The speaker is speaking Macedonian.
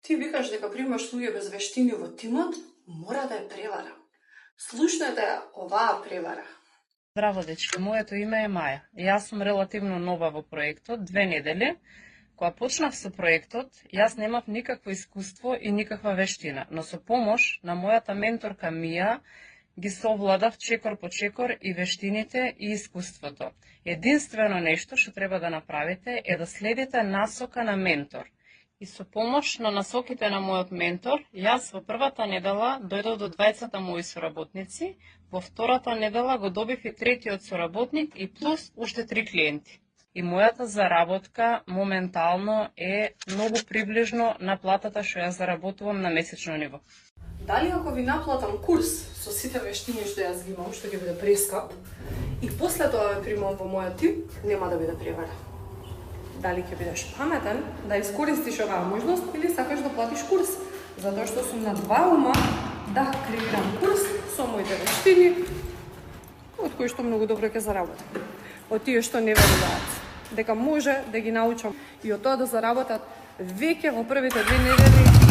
Ти викаш дека примаш луѓе без вештини во тимот, мора да е превара. Слушнете оваа превара. Здраво, дечки, моето име е Маја. Јас сум релативно нова во проектот, 2 недели. Кога почнав со проектот, јас немав никакво искуство и никаква вештина, но со помош на мојата менторка Мија ги совладав чекор по чекор и вештините и искуството. Единствено нешто што треба да направите е да следите насока на ментор. И со помош на насоките на мојот ментор, јас во првата недела дојдов до 20 мои соработници, во втората недела го добив и третиот соработник и плюс уште 3 клиенти. И мојата заработка моментално е многу приближно на платата што ја заработувам на месечно ниво. Дали ако ви наплатам курс со сите вештини што јас ги имам, што ќе биде прескап, и после тоа ве примам во мојот тим, нема да биде превара. Дали ќе бидеш паметен да искористиш оваа можност или сакаш да платиш курс, затоа што сум на два ума да креирам курс со моите вештини, од кои што многу добро ќе заработам. Од тие што не веруваат дека може да ги научам и од тоа да заработат веќе во првите 2 недели